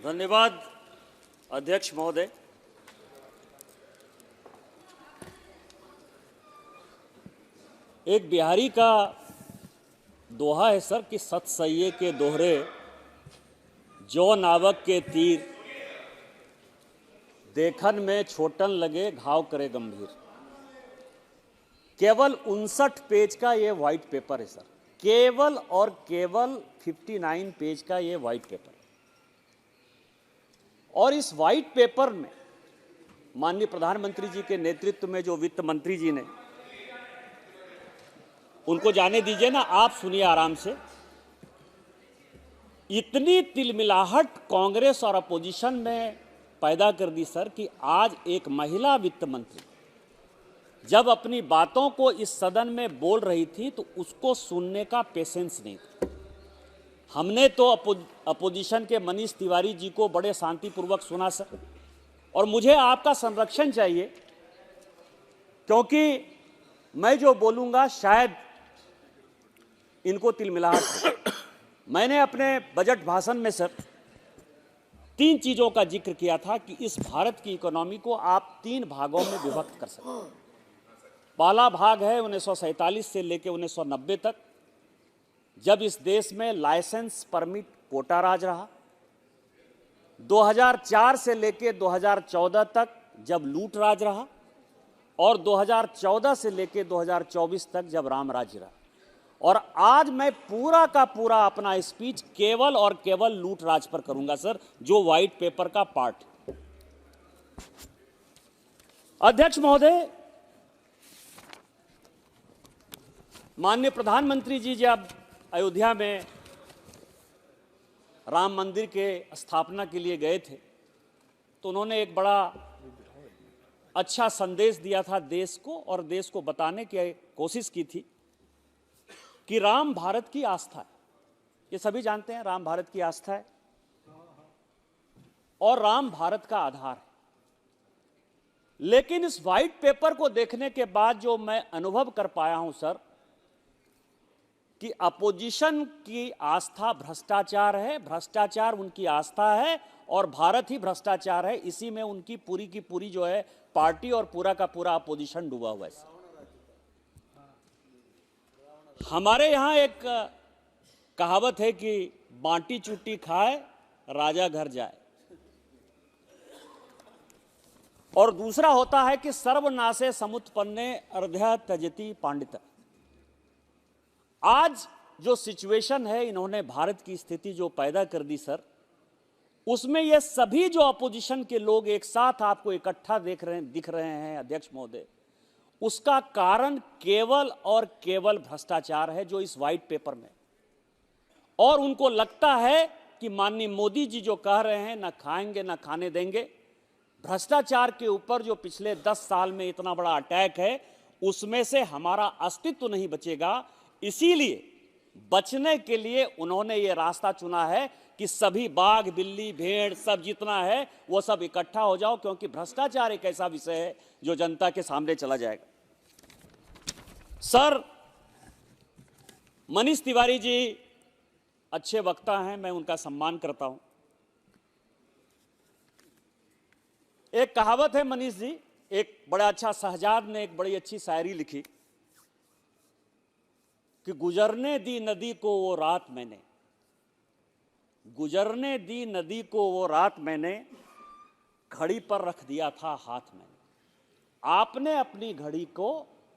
धन्यवाद अध्यक्ष महोदय। एक बिहारी का दोहा है सर कि सत सइये के दोहरे जो नावक के तीर देखन में छोटन लगे घाव करे गंभीर। केवल 59 पेज का ये व्हाइट पेपर है सर, केवल और केवल 59 पेज का ये व्हाइट पेपर। और इस व्हाइट पेपर में माननीय प्रधानमंत्री जी के नेतृत्व में जो वित्त मंत्री जी ने, उनको जाने दीजिए ना, आप सुनिए आराम से। इतनी तिलमिलाहट कांग्रेस और अपोजिशन में पैदा कर दी सर कि आज एक महिला वित्त मंत्री जब अपनी बातों को इस सदन में बोल रही थी तो उसको सुनने का पेशेंस नहीं था। हमने तो अपोजिशन के मनीष तिवारी जी को बड़े शांतिपूर्वक सुना सर, और मुझे आपका संरक्षण चाहिए, क्योंकि मैं जो बोलूंगा शायद इनको तिलमिलाहट हो। मैंने अपने बजट भाषण में सर 3 चीजों का जिक्र किया था कि इस भारत की इकोनॉमी को आप 3 भागों में विभक्त कर सकते हैं। पहला भाग है 1947 से लेकर 1990 तक, जब इस देश में लाइसेंस परमिट कोटा राज रहा। 2004 से लेकर 2014 तक जब लूट राज रहा, और 2014 से लेकर 2024 तक जब राम राज्य रहा। और आज मैं पूरा का पूरा अपना स्पीच केवल और केवल लूट राज पर करूंगा सर, जो व्हाइट पेपर का पार्ट है। अध्यक्ष महोदय, माननीय प्रधानमंत्री जी जब अयोध्या में राम मंदिर के स्थापना के लिए गए थे तो उन्होंने एक बड़ा अच्छा संदेश दिया था देश को, और देश को बताने की कोशिश की थी कि राम भारत की आस्था है। ये सभी जानते हैं, राम भारत की आस्था है और राम भारत का आधार है। लेकिन इस व्हाइट पेपर को देखने के बाद जो मैं अनुभव कर पाया हूं सर, कि अपोजिशन की आस्था भ्रष्टाचार है, भ्रष्टाचार उनकी आस्था है, और भारत ही भ्रष्टाचार है। इसी में उनकी पूरी की पूरी जो है पार्टी और पूरा का पूरा अपोजिशन डूबा हुआ है। हमारे यहां एक कहावत है कि बांटी चुट्टी खाए राजा घर जाए, और दूसरा होता है कि सर्वनाशे समुत्पन्ने अर्ध्या त्यजति पांडित। आज जो सिचुएशन है, इन्होंने भारत की स्थिति जो पैदा कर दी सर, उसमें ये सभी जो अपोजिशन के लोग एक साथ आपको इकट्ठा दिख रहे हैं अध्यक्ष महोदय, उसका कारण केवल और केवल भ्रष्टाचार है जो इस व्हाइट पेपर में। और उनको लगता है कि माननीय मोदी जी जो कह रहे हैं ना खाएंगे ना खाने देंगे, भ्रष्टाचार के ऊपर जो पिछले 10 साल में इतना बड़ा अटैक है, उसमें से हमारा अस्तित्व नहीं बचेगा। इसीलिए बचने के लिए उन्होंने ये रास्ता चुना है कि सभी बाघ बिल्ली भेड़ सब जितना है वो सब इकट्ठा हो जाओ, क्योंकि भ्रष्टाचार एक ऐसा विषय है जो जनता के सामने चला जाएगा। सर, मनीष तिवारी जी अच्छे वक्ता हैं, मैं उनका सम्मान करता हूं। एक कहावत है मनीष जी, एक बड़ा अच्छा शहजाद ने एक बड़ी अच्छी शायरी लिखी कि गुजरने दी नदी को वो रात मैंने, गुजरने दी नदी को वो रात मैंने, घड़ी पर रख दिया था हाथ में। आपने अपनी घड़ी को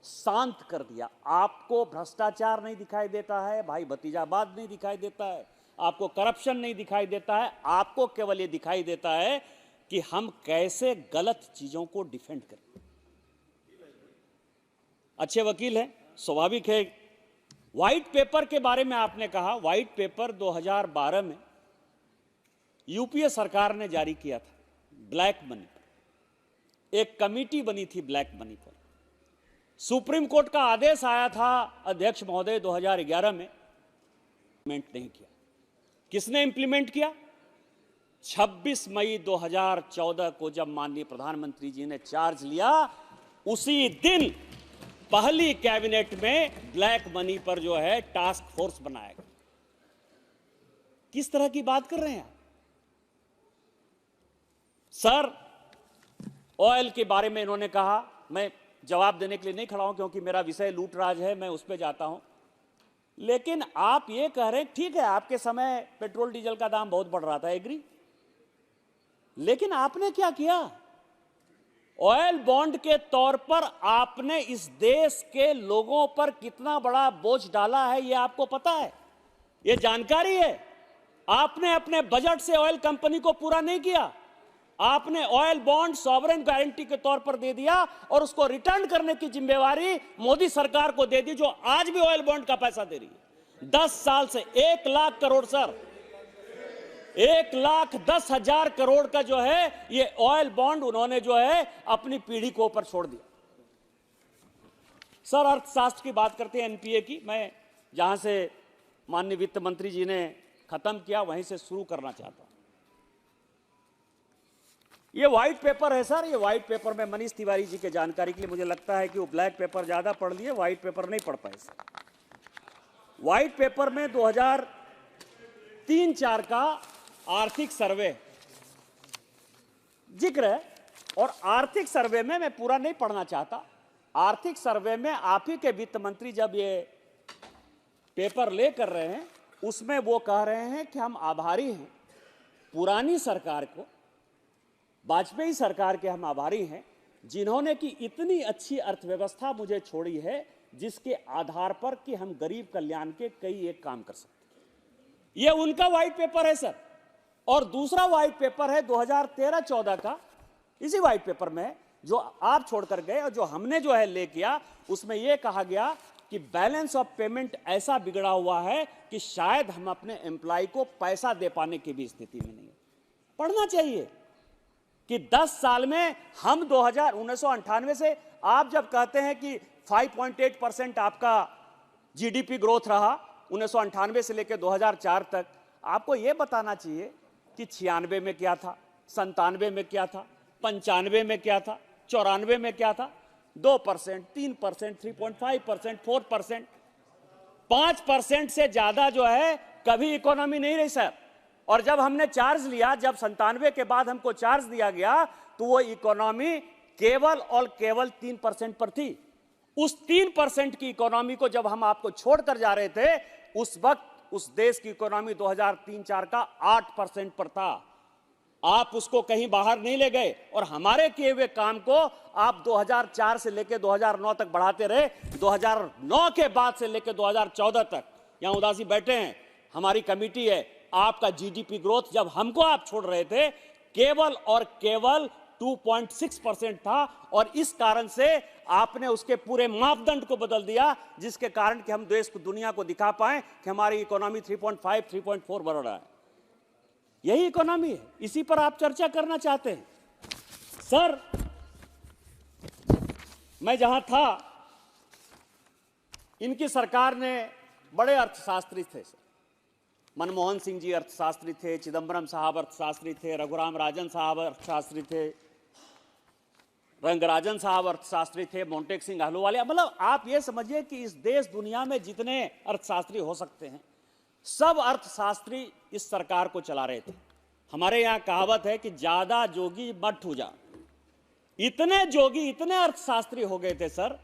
शांत कर दिया। आपको भ्रष्टाचार नहीं दिखाई देता है, भाई भतीजावाद नहीं दिखाई देता है, आपको करप्शन नहीं दिखाई देता है, आपको केवल ये दिखाई देता है कि हम कैसे गलत चीजों को डिफेंड करें। अच्छे वकील हैं, स्वाभाविक है। व्हाइट पेपर के बारे में आपने कहा, व्हाइट पेपर 2012 में यूपीए सरकार ने जारी किया था ब्लैक मनी पर। एक कमेटी बनी थी ब्लैक मनी पर। सुप्रीम कोर्ट का आदेश आया था अध्यक्ष महोदय 2011 में, इंप्लीमेंट नहीं किया। किसने इंप्लीमेंट किया? 26 मई 2014 को जब माननीय प्रधानमंत्री जी ने चार्ज लिया, उसी दिन पहली कैबिनेट में ब्लैक मनी पर जो है टास्क फोर्स बनाया गया। किस तरह की बात कर रहे हैं आप? सर, ऑयल के बारे में इन्होंने कहा, मैं जवाब देने के लिए नहीं खड़ा हूं क्योंकि मेरा विषय लूटराज है, मैं उस पर जाता हूं। लेकिन आप ये कह रहे हैं, ठीक है आपके समय पेट्रोल डीजल का दाम बहुत बढ़ रहा था, एग्री, लेकिन आपने क्या किया? ऑयल बॉन्ड के तौर पर आपने इस देश के लोगों पर कितना बड़ा बोझ डाला है, यह आपको पता है, यह जानकारी है। आपने अपने बजट से ऑयल कंपनी को पूरा नहीं किया। आपने ऑयल बॉन्ड सॉवरेन गारंटी के तौर पर दे दिया और उसको रिटर्न करने की जिम्मेवारी मोदी सरकार को दे दी, जो आज भी ऑयल बॉन्ड का पैसा दे रही है। 10 साल से 1 लाख करोड़ सर, 1,10,000 करोड़ का जो है ये ऑयल बॉन्ड उन्होंने जो है अपनी पीढ़ी को ऊपर छोड़ दिया। सर, अर्थशास्त्र की बात करते हैं, एनपीए की। मैं जहां से माननीय वित्त मंत्री जी ने खत्म किया वहीं से शुरू करना चाहता हूं। ये व्हाइट पेपर है सर, ये व्हाइट पेपर में मनीष तिवारी जी के जानकारी के लिए, मुझे लगता है कि वो ब्लैक पेपर ज्यादा पढ़ लिए, व्हाइट पेपर नहीं पढ़ पाए सर। व्हाइट पेपर में 2003-4 का आर्थिक सर्वे जिक्र है, और आर्थिक सर्वे में मैं पूरा नहीं पढ़ना चाहता। आर्थिक सर्वे में आप ही के वित्त मंत्री जब ये पेपर ले कर रहे हैं, उसमें वो कह रहे हैं कि हम आभारी हैं पुरानी सरकार को, वाजपेयी सरकार के हम आभारी हैं, जिन्होंने की इतनी अच्छी अर्थव्यवस्था मुझे छोड़ी है, जिसके आधार पर कि हम गरीब कल्याण के कई एक काम कर सकते हैं। यह उनका व्हाइट पेपर है सर। और दूसरा व्हाइट पेपर है 2013-14 का, इसी व्हाइट पेपर में जो आप छोड़कर गए और जो हमने जो है ले किया, उसमें यह कहा गया कि बैलेंस ऑफ पेमेंट ऐसा बिगड़ा हुआ है कि शायद हम अपने एम्प्लॉय को पैसा दे पाने की भी स्थिति में नहीं है। पढ़ना चाहिए कि 10 साल में हम 1998 से, आप जब कहते हैं कि 5.8% आपका जीडीपी ग्रोथ रहा 1998 से लेकर 2004 तक, आपको यह बताना चाहिए कि 96 में क्या था, 97 में क्या था, 95 में क्या था, 94 में क्या था, 2%, 3%, 3.5%, 4%, 5% से ज्यादा जो है कभी इकोनॉमी नहीं रही सर। और जब हमने चार्ज लिया, जब 97 के बाद हमको चार्ज दिया गया, तो वो इकोनॉमी केवल और केवल 3% पर थी। उस 3% की इकोनॉमी को जब हम आपको छोड़कर जा रहे थे, उस वक्त उस देश की इकोनॉमी 2003-4 का 8% पर था। आप उसको कहीं बाहर नहीं ले गए, और हमारे किए हुए काम को आप 2004 से लेकर 2009 तक बढ़ाते रहे। 2009 के बाद से लेकर 2014 तक, यहां उदासी बैठे हैं, हमारी कमेटी है, आपका जीडीपी ग्रोथ जब हमको आप छोड़ रहे थे केवल और केवल 2.6% था, और इस कारण से आपने उसके पूरे मापदंड को बदल दिया, जिसके कारण कि हम देश को, दुनिया को दिखा पाए कि हमारी इकोनॉमी 3.5, 3.4 बढ़ रहा है। यही इकोनॉमी है, इसी पर आप चर्चा करना चाहते हैं सर। मैं जहां था, इनकी सरकार ने बड़े अर्थशास्त्री थे सर। मनमोहन सिंह जी अर्थशास्त्री थे, चिदंबरम साहब अर्थशास्त्री थे, रघुराम राजन साहब अर्थशास्त्री थे, रंगराजन साहब अर्थशास्त्री थे, मोंटेक सिंह अहलूवालिया। मतलब आप ये समझिए कि इस देश दुनिया में जितने अर्थशास्त्री हो सकते हैं, सब अर्थशास्त्री इस सरकार को चला रहे थे। हमारे यहां कहावत है कि ज्यादा जोगी मत ठूजा। इतने जोगी, इतने अर्थशास्त्री हो गए थे सर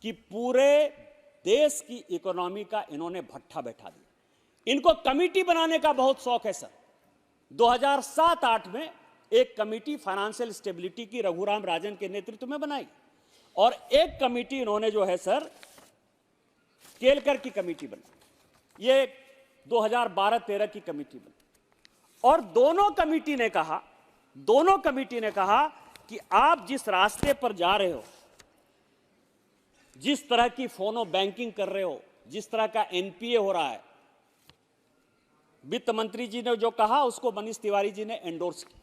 कि पूरे देश की इकोनॉमी का इन्होंने भट्ठा बैठा दिया। इनको कमेटी बनाने का बहुत शौक है सर। 2007-8 में एक कमेटी फाइनेंशियल स्टेबिलिटी की रघुराम राजन के नेतृत्व में बनाई, और एक कमेटी इन्होंने जो है सर केलकर की कमेटी बनाई। ये 2012-13 की कमेटी बनी, और दोनों कमेटी ने कहा कि आप जिस रास्ते पर जा रहे हो, जिस तरह की फोनो बैंकिंग कर रहे हो, जिस तरह का एनपीए हो रहा है, वित्त मंत्री जी ने जो कहा उसको मनीष तिवारी जी ने एंडोर्स किया।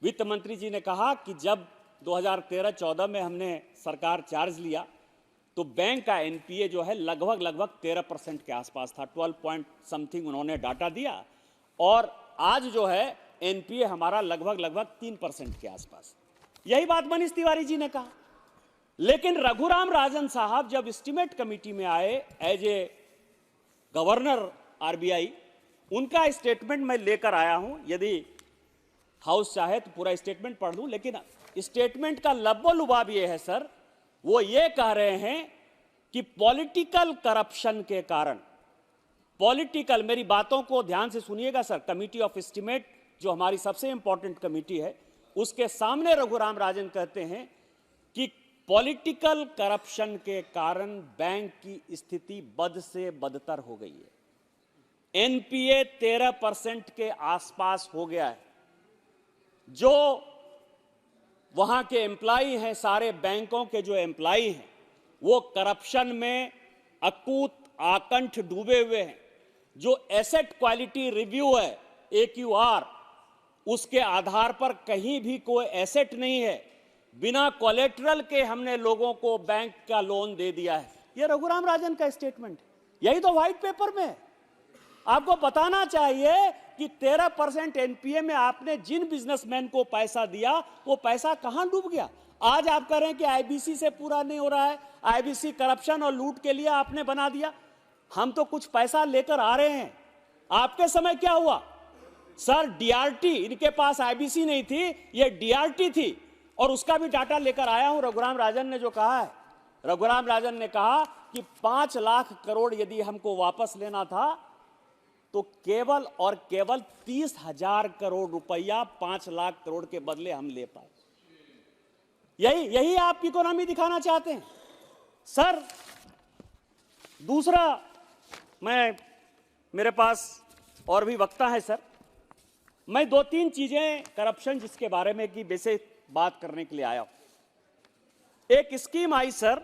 वित्त मंत्री जी ने कहा कि जब 2013-14 में हमने सरकार चार्ज लिया, तो बैंक का एनपीए जो है लगभग 13% के आसपास था, 12 पॉइंट समथिंग उन्होंने डाटा दिया, और आज जो है एनपीए हमारा लगभग 3% के आसपास। यही बात मनीष तिवारी जी ने कहा। लेकिन रघुराम राजन साहब जब एस्टीमेट कमेटी में आए एज ए गवर्नर आरबीआई, उनका स्टेटमेंट मैं लेकर आया हूं, यदि हाउस चाहे तो पूरा स्टेटमेंट पढ़ दूं, लेकिन स्टेटमेंट का लब्बो-लुबाब ये है सर, वो ये कह रहे हैं कि पॉलिटिकल करप्शन के कारण, मेरी बातों को ध्यान से सुनिएगा सर, कमिटी ऑफ एस्टीमेट जो हमारी सबसे इंपॉर्टेंट कमिटी है, उसके सामने रघुराम राजन कहते हैं कि पॉलिटिकल करप्शन के कारण बैंक की स्थिति बद से बदतर हो गई है। एनपीए 13% के आसपास हो गया है। जो वहां के एम्प्लॉई हैं, सारे बैंकों के जो एम्प्लॉई हैं, वो करप्शन में अकूत आकंठ डूबे हुए हैं। जो एसेट क्वालिटी रिव्यू है, AQR, उसके आधार पर कहीं भी कोई एसेट नहीं है। बिना कोलेटरल के हमने लोगों को बैंक का लोन दे दिया है। यह रघुराम राजन का स्टेटमेंट है, यही तो व्हाइट पेपर में है। आपको बताना चाहिए कि 13% एनपीए में आपने जिन बिजनेसमैन को पैसा दिया, वो पैसा कहां डूब गया। आज आप कह रहे हैं कि आईबीसी से पूरा नहीं हो रहा है, आईबीसी करप्शन और लूट के लिए आपने बना दिया। हम तो कुछ पैसा लेकर आ रहे हैं। आपके समय क्या हुआ सर? डीआरटी, इनके पास आईबीसी नहीं थी, ये डीआरटी थी, और उसका भी डाटा लेकर आया हूं। रघुराम राजन ने जो कहा है, रघुराम राजन ने कहा कि 5 लाख करोड़ यदि हमको वापस लेना था तो केवल और केवल 30,000 करोड़ रुपया 5 लाख करोड़ के बदले हम ले पाए। यही आप इकोनॉमी दिखाना चाहते हैं सर। दूसरा, मेरे पास और भी वक्ता है सर, मैं 2-3 चीजें करप्शन जिसके बारे में की बेसिक बात करने के लिए आया हूं। एक स्कीम आई सर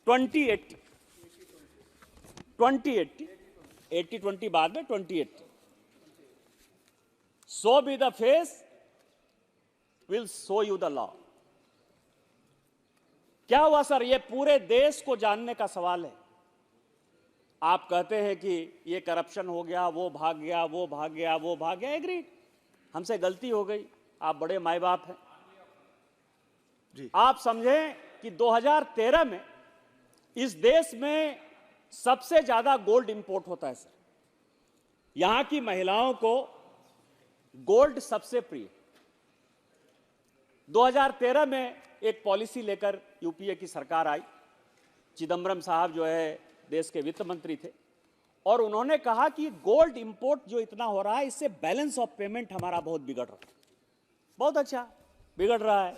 2080, 80-20 बाद में 2080, so be the face will show you the law. क्या हुआ सर? ये पूरे देश को जानने का सवाल है। आप कहते हैं कि ये करप्शन हो गया, वो भाग गया, वो भाग गया, वो भाग गया। एग्रीड, हमसे गलती हो गई, आप बड़े माई बाप हैं जी। आप समझें कि 2013 में इस देश में सबसे ज्यादा गोल्ड इंपोर्ट होता है सर। यहां की महिलाओं को गोल्ड सबसे प्रिय। 2013 में एक पॉलिसी लेकर यूपीए की सरकार आई। चिदम्बरम साहब जो है देश के वित्त मंत्री थे, और उन्होंने कहा कि गोल्ड इंपोर्ट जो इतना हो रहा है, इससे बैलेंस ऑफ पेमेंट हमारा बहुत बिगड़ रहा है। बहुत अच्छा बिगड़ रहा है।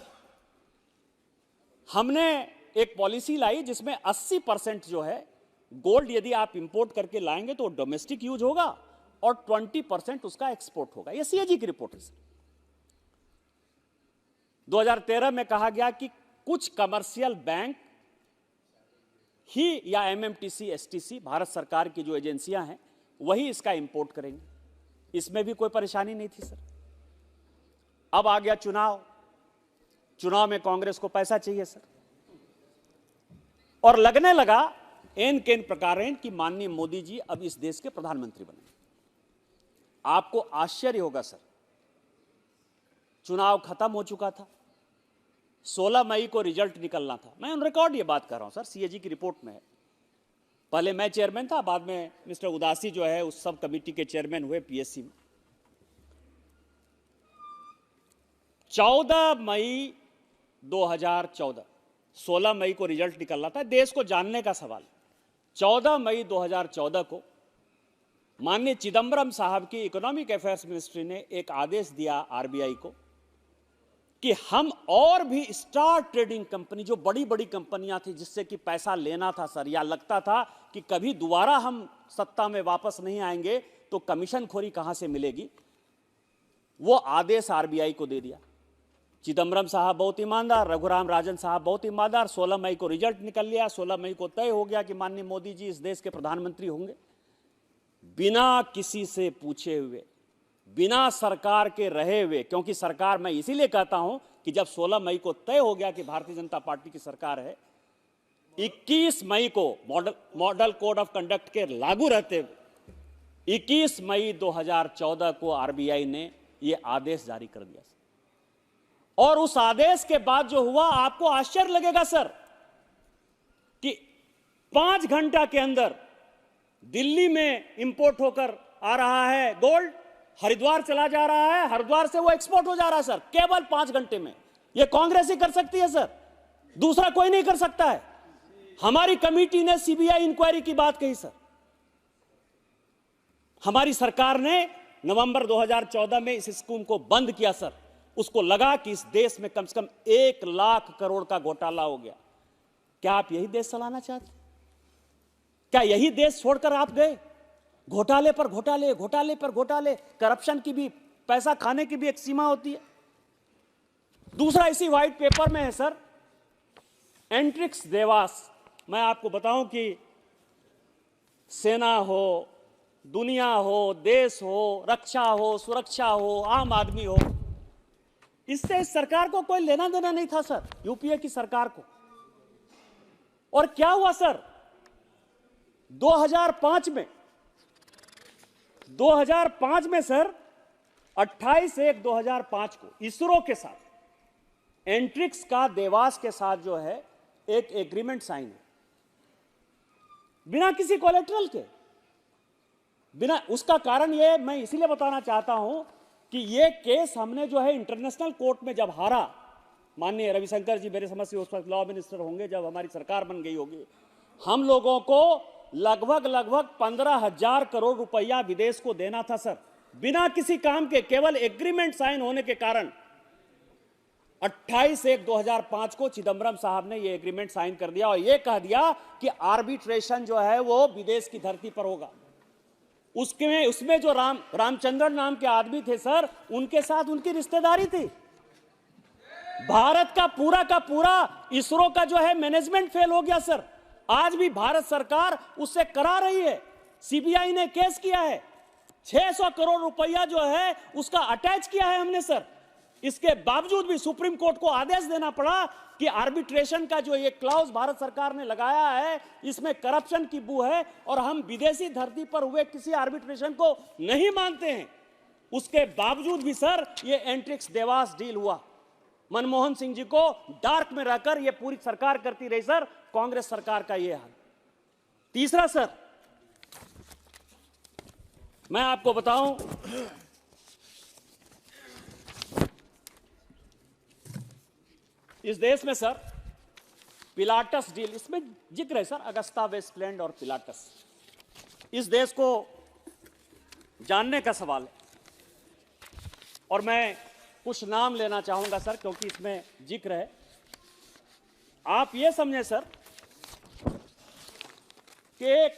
हमने एक पॉलिसी लाई जिसमें 80% जो है गोल्ड यदि आप इंपोर्ट करके लाएंगे तो डोमेस्टिक यूज होगा और 20% उसका एक्सपोर्ट होगा। यह सीएजी की रिपोर्ट है। 2013 में कहा गया कि कुछ कमर्शियल बैंक ही या एमएमटीसी, एसटीसी, भारत सरकार की जो एजेंसियां हैं, वही इसका इंपोर्ट करेंगे। इसमें भी कोई परेशानी नहीं थी सर। अब आ गया चुनाव में कांग्रेस को पैसा चाहिए सर, और लगने लगा एन केन प्रकार कि माननीय मोदी जी अब इस देश के प्रधानमंत्री बने। आपको आश्चर्य होगा सर, चुनाव खत्म हो चुका था, 16 मई को रिजल्ट निकलना था। मैं ऑन रिकॉर्ड ये बात कर रहा हूं सर, सीएजी की रिपोर्ट में है। पहले मैं चेयरमैन था, बाद में मिस्टर उदासी जो है उस सब कमेटी के चेयरमैन हुए पीएससी में। 14 मई 2014, 16 मई को रिजल्ट निकलना था, देश को जानने का सवाल। 14 मई 2014 को माननीय चिदम्बरम साहब की इकोनॉमिक अफेयर्स मिनिस्ट्री ने एक आदेश दिया आरबीआई को कि हम और भी स्टार ट्रेडिंग कंपनी, जो बड़ी बड़ी कंपनियां थी जिससे कि पैसा लेना था सर, या लगता था कि कभी दोबारा हम सत्ता में वापस नहीं आएंगे तो कमीशन खोरी कहां से मिलेगी, वो आदेश आरबीआई को दे दिया। चिदम्बरम साहब बहुत ईमानदार, रघुराम राजन साहब बहुत ईमानदार। 16 मई को रिजल्ट निकल लिया, 16 मई को तय हो गया कि माननीय मोदी जी इस देश के प्रधानमंत्री होंगे। बिना किसी से पूछे हुए, बिना सरकार के रहे हुए, क्योंकि सरकार, मैं इसीलिए कहता हूं कि जब 16 मई को तय हो गया कि भारतीय जनता पार्टी की सरकार है, 21 मई को मॉडल कोड ऑफ कंडक्ट के लागू रहते हुए 21 मई 2014 को आरबीआई ने यह आदेश जारी कर दिया। और उस आदेश के बाद जो हुआ, आपको आश्चर्य लगेगा सर कि 5 घंटा के अंदर दिल्ली में इंपोर्ट होकर आ रहा है गोल्ड, हरिद्वार चला जा रहा है, हरिद्वार से वो एक्सपोर्ट हो जा रहा है सर, केवल 5 घंटे में। ये कांग्रेस ही कर सकती है सर, दूसरा कोई नहीं कर सकता है। हमारी कमेटी ने सीबीआई इंक्वायरी की बात कही सर। हमारी सरकार ने नवंबर 2014 में इस स्कीम को बंद किया सर। उसको लगा कि इस देश में कम से कम 1 लाख करोड़ का घोटाला हो गया। क्या आप यही देश चलाना चाहते? क्या यही देश छोड़कर आप गए? घोटाले पर घोटाले, घोटाले पर घोटाले। करप्शन की भी, पैसा खाने की भी एक सीमा होती है। दूसरा इसी व्हाइट पेपर में है सर, एंट्रिक्स देवास। मैं आपको बताऊं कि सेना हो, दुनिया हो, देश हो, रक्षा हो, सुरक्षा हो, आम आदमी हो, इससे इस सरकार को कोई लेना देना नहीं था सर, यूपीए की सरकार को। और क्या हुआ सर, 2005 में सर 28/1/2005 को इसरो के साथ एंट्रिक्स का देवास के साथ जो है एक एग्रीमेंट साइन है, बिना किसी कोलेटरल के, बिना। उसका कारण ये मैं इसीलिए बताना चाहता हूं कि ये केस हमने जो है इंटरनेशनल कोर्ट में जब हारा, माननीय रविशंकर जी मेरे समझ से उस वक्त लॉ मिनिस्टर होंगे, जब हमारी सरकार बन गई होगी, हम लोगों को लगभग 15,000 करोड़ रुपया विदेश को देना था सर, बिना किसी काम के, केवल एग्रीमेंट साइन होने के कारण। 28/1/2005 को चिदम्बरम साहब ने यह एग्रीमेंट साइन कर दिया और यह कह दिया कि आर्बिट्रेशन जो है वो विदेश की धरती पर होगा। उसमें जो रामचंद्रन नाम के आदमी थे सर, उनके साथ उनकी रिश्तेदारी थी। भारत का पूरा इसरो का जो है मैनेजमेंट फेल हो गया सर। आज भी भारत सरकार उससे करा रही है। सीबीआई ने केस किया है, 600 करोड़ रुपया जो है उसका अटैच किया है हमने सर। इसके बावजूद भी सुप्रीम कोर्ट को आदेश देना पड़ा कि आर्बिट्रेशन का जो ये क्लॉज भारत सरकार ने लगाया है, इसमें करप्शन की बू है और हम विदेशी धरती पर हुए किसी आर्बिट्रेशन को नहीं मानते हैं। उसके बावजूद भी सर ये एंट्रिक्स देवास डील हुआ। मनमोहन सिंह जी को डार्क में रहकर ये पूरी सरकार करती रही सर, कांग्रेस सरकार का ये हाल। तीसरा सर, मैं आपको बताऊं, इस देश में सर पिलाटस डील, इसमें जिक्र है सर अगस्ता वेस्टलैंड और पिलाटस। इस देश को जानने का सवाल है और मैं कुछ नाम लेना चाहूंगा सर, क्योंकि इसमें जिक्र है। आप ये समझें सर कि एक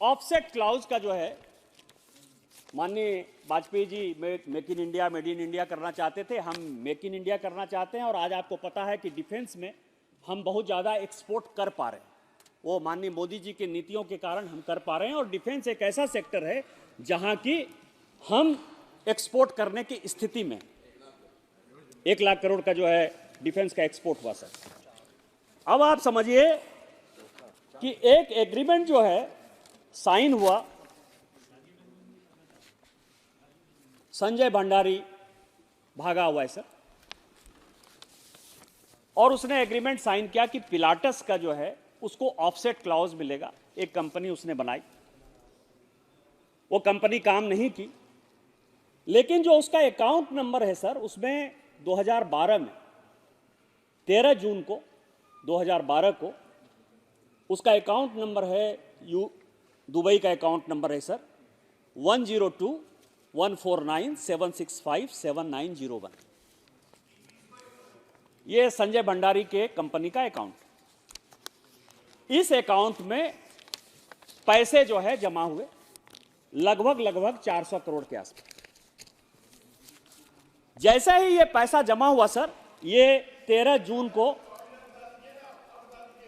ऑफसेट क्लाउज का जो है, माननीय Vajpayee ji make in India, made in India करना चाहते थे, हम मेक इन इंडिया करना चाहते हैं। और आज आपको पता है कि डिफेंस में हम बहुत ज़्यादा एक्सपोर्ट कर पा रहे हैं, वो माननीय मोदी जी की नीतियों के कारण हम कर पा रहे हैं। और डिफेंस एक ऐसा सेक्टर है जहां की हम एक्सपोर्ट करने की स्थिति में, 1 लाख करोड़ का जो है डिफेंस का एक्सपोर्ट हुआ सर। अब आप समझिए कि एक एग्रीमेंट जो है साइन हुआ, संजय भंडारी भागा हुआ है सर, और उसने एग्रीमेंट साइन किया कि पिलाटस का जो है उसको ऑफसेट क्लॉज मिलेगा। एक कंपनी उसने बनाई, वो कंपनी काम नहीं की, लेकिन जो उसका अकाउंट नंबर है सर, उसमें 2012 में 13 जून को 2012 को उसका अकाउंट नंबर है, दुबई का अकाउंट नंबर है सर 102-149-765-7901। ये संजय भंडारी के कंपनी का अकाउंट। इस अकाउंट में पैसे जो है जमा हुए लगभग 400 करोड़ के आसपास। जैसा ही ये पैसा जमा हुआ सर, ये 13 जून को,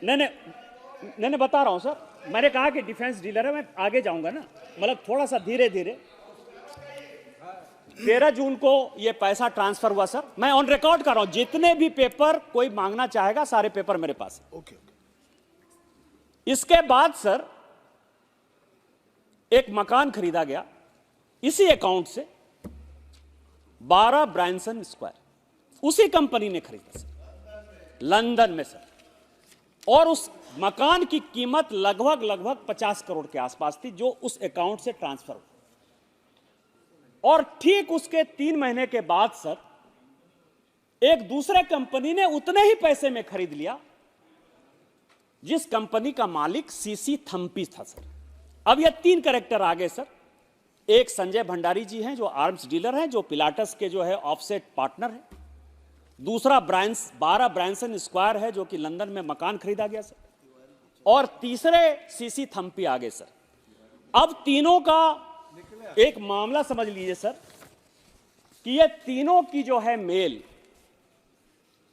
नहीं बता रहा हूं सर, मैंने कहा कि डिफेंस डीलर है, मैं आगे जाऊंगा ना, मतलब थोड़ा सा धीरे धीरे। 13 जून को ये पैसा ट्रांसफर हुआ सर, मैं ऑन रिकॉर्ड कर रहा हूं, जितने भी पेपर कोई मांगना चाहेगा सारे पेपर मेरे पास। ओके। इसके बाद सर एक मकान खरीदा गया इसी अकाउंट से, 12 ब्रांसन स्क्वायर, उसी कंपनी ने खरीदा सर, लंदन में सर। और उस मकान की कीमत लगभग 50 करोड़ के आसपास थी, जो उस अकाउंट से ट्रांसफर हुआ। और ठीक उसके 3 महीने के बाद सर एक दूसरे कंपनी ने उतने ही पैसे में खरीद लिया जिस कंपनी का मालिक सीसी थम्पी था सर। अब ये 3 कैरेक्टर आ गए सर। एक संजय भंडारी जी हैं जो आर्म्स डीलर हैं, जो पिलाटस के जो है ऑफसेट पार्टनर हैं। दूसरा 12 ब्रांसन स्क्वायर है जो कि लंदन में मकान खरीदा गया सर। और तीसरे सीसी थम्पी आ गए सर। अब तीनों का एक मामला समझ लीजिए सर कि ये तीनों की जो है मेल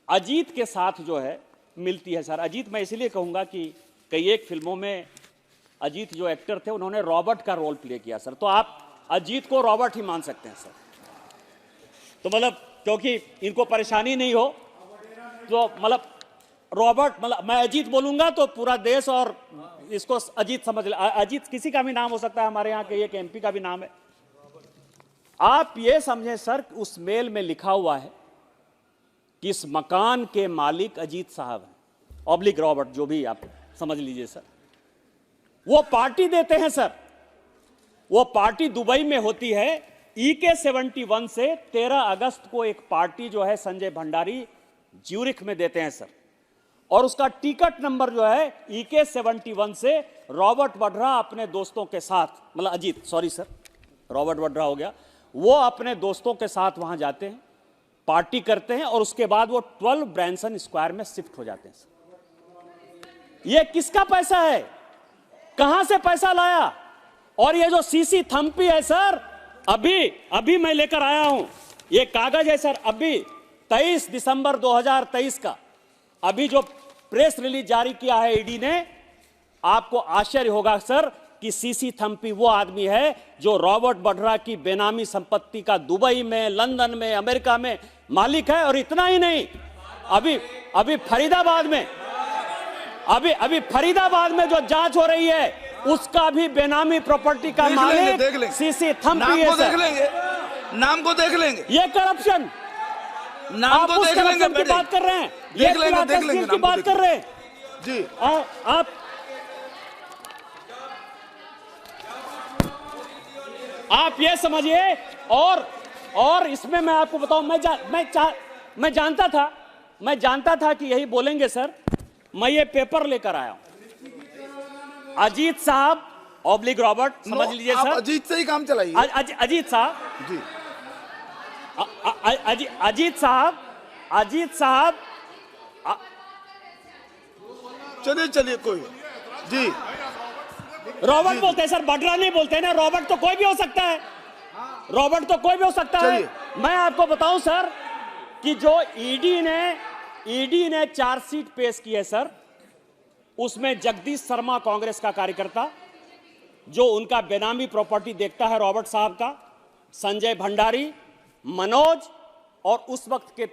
अजीत के साथ जो है मिलती है सर। अजीत मैं इसलिए कहूंगा कि कई एक फिल्मों में अजीत जो एक्टर थे उन्होंने रॉबर्ट का रोल प्ले किया सर, तो आप अजीत को रॉबर्ट ही मान सकते हैं सर। तो मतलब क्योंकि इनको परेशानी नहीं हो तो मतलब रॉबर्ट, मतलब मैं अजीत बोलूंगा तो पूरा देश और इसको अजीत समझ ले। अजीत किसी का भी नाम हो सकता है, हमारे यहाँ के एक एमपी का भी नाम है। आप ये समझें सर उस मेल में लिखा हुआ है कि इस मकान के मालिक अजीत साहब हैं, ऑब्लिक रॉबर्ट, जो भी आप समझ लीजिए सर। वो पार्टी देते हैं सर। वो पार्टी दुबई में होती है। EK-71 से 13 अगस्त को एक पार्टी जो है संजय भंडारी ज्यूरिख में देते हैं सर। और उसका टिकट नंबर जो है EK-71 से रॉबर्ट वड्रा अपने दोस्तों के साथ, मतलब Ajit, sorry sir, Robert Vadra हो गया, वो अपने दोस्तों के साथ वहां जाते हैं, पार्टी करते हैं और उसके बाद वो 12 ब्रांसन स्क्वायर में शिफ्ट हो जाते हैं सर। ये किसका पैसा है? कहां से पैसा लाया? और ये जो सीसी थम्पी है सर, अभी मैं लेकर आया हूं, ये कागज है सर, अभी 23 दिसंबर 2023 का अभी जो प्रेस रिलीज जारी किया है ईडी ने। आपको आश्चर्य होगा सर कि सीसी थम्पी वो आदमी है जो रॉबर्ट वड्रा की बेनामी संपत्ति का दुबई में, लंदन में, अमेरिका में मालिक है। और इतना ही नहीं, अभी फरीदाबाद में फरीदाबाद में जो जांच हो रही है उसका भी बेनामी प्रॉपर्टी का मालिक सीसी थम्पी है सर। नाम को देख लेंगे। ये करप्शन, नाम को देख लेंगे। की बात कर रहे हैं, देख लेंगे की बात कर रहे हैं जी। आप ये समझिए। और इसमें मैं आपको बताऊं, मैं जानता था कि यही बोलेंगे सर। मैं ये पेपर लेकर आया हूं। अजीत साहब ऑब्लिक रॉबर्ट, समझ लीजिए सर। अजीत से ही काम चलाइए। अजीत साहब जी। अजीत साहब चलिए कोई जी। रॉबर्ट बोलते हैं सर, वड्रा नहीं बोलते हैं ना। रॉबर्ट तो कोई भी हो सकता है, रॉबर्ट तो कोई भी हो सकता है। मैं आपको बताऊं सर कि जो ईडी ने चार्जशीट पेश की है सर, उसमें जगदीश शर्मा, कांग्रेस का कार्यकर्ता, जो उनका बेनामी प्रॉपर्टी देखता है रॉबर्ट साहब का, संजय भंडारी, मनोज और उस वक्त के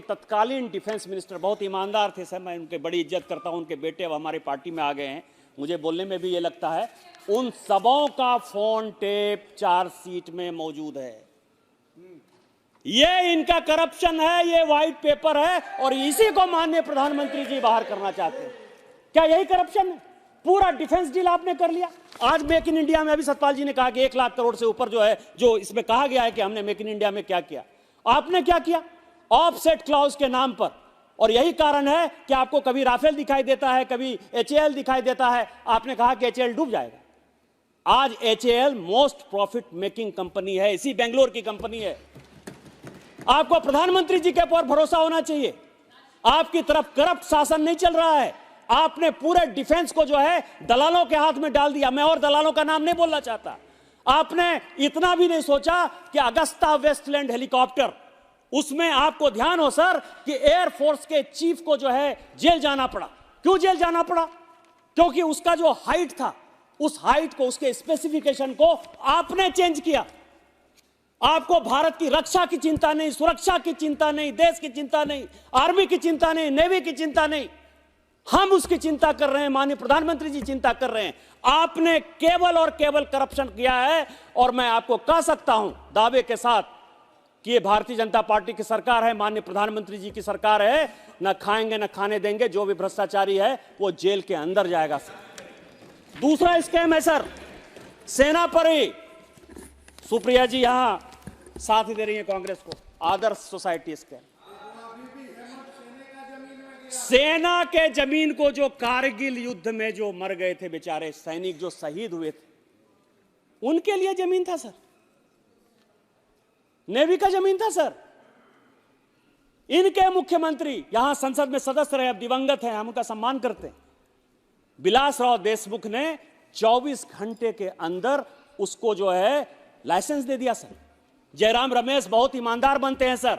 तत्कालीन डिफेंस मिनिस्टर, बहुत ईमानदार थे सर, मैं उनके बड़ी इज्जत करता हूं। उनके बेटे अब हमारी पार्टी में आ गए हैं, मुझे बोलने में भी ये लगता है। उन सबों का फोन टेप चार्जशीट में मौजूद है। ये इनका करप्शन है, ये व्हाइट पेपर है और इसी को माननीय प्रधानमंत्री जी बाहर करना चाहते हैं। क्या यही करप्शन है? पूरा डिफेंस डील आपने कर लिया। आज मेक इन इंडिया में अभी सतपाल जी ने कहा कि 1 लाख करोड़ से ऊपर जो है, जो इसमें कहा गया है कि हमने मेक इन इंडिया में क्या किया, आपने क्या किया? ऑफसेट क्लॉज के नाम पर। और यही कारण है कि आपको कभी राफेल दिखाई देता है, कभी HAL दिखाई देता है। आपने कहा कि HAL डूब जाएगा। आज HAL most profit making company है, इसी बेंगलोर की कंपनी है। आपको प्रधानमंत्री जी के ऊपर भरोसा होना चाहिए। आपकी तरफ करप्ट शासन नहीं चल रहा है। आपने पूरे डिफेंस को जो है दलालों के हाथ में डाल दिया। मैं और दलालों का नाम नहीं बोलना चाहता। आपने इतना भी नहीं सोचा कि अगस्ता वेस्टलैंड हेलीकॉप्टर, उसमें आपको ध्यान हो सर कि एयरफोर्स के चीफ को जो है जेल जाना पड़ा। क्यों जेल जाना पड़ा? क्योंकि उसका जो हाइट था, उस हाइट को, उसके स्पेसिफिकेशन को आपने चेंज किया। आपको भारत की रक्षा की चिंता नहीं, सुरक्षा की चिंता नहीं, देश की चिंता नहीं, आर्मी की चिंता नहीं, नेवी की चिंता नहीं। हम उसकी चिंता कर रहे हैं, माननीय प्रधानमंत्री जी चिंता कर रहे हैं। आपने केवल और केवल करप्शन किया है। और मैं आपको कह सकता हूं दावे के साथ कि ये भारतीय जनता पार्टी की सरकार है, माननीय प्रधानमंत्री जी की सरकार है। न खाएंगे न खाने देंगे। जो भी भ्रष्टाचारी है वो जेल के अंदर जाएगा सर। दूसरा स्कैम है सर, सेना पर ही सुप्रिया जी यहां साथ दे रही है कांग्रेस को। आदर्श सोसाइटी स्कैम, सेना के जमीन को जो कारगिल युद्ध में जो मर गए थे बेचारे सैनिक, जो शहीद हुए थे, उनके लिए जमीन था सर, नेवी का जमीन था सर। इनके मुख्यमंत्री यहां संसद में सदस्य रहे, अब दिवंगत हैं, हम उनका सम्मान करते हैं। विलासराव देशमुख ने 24 घंटे के अंदर उसको जो है लाइसेंस दे दिया सर। जयराम रमेश बहुत ईमानदार बनते हैं सर।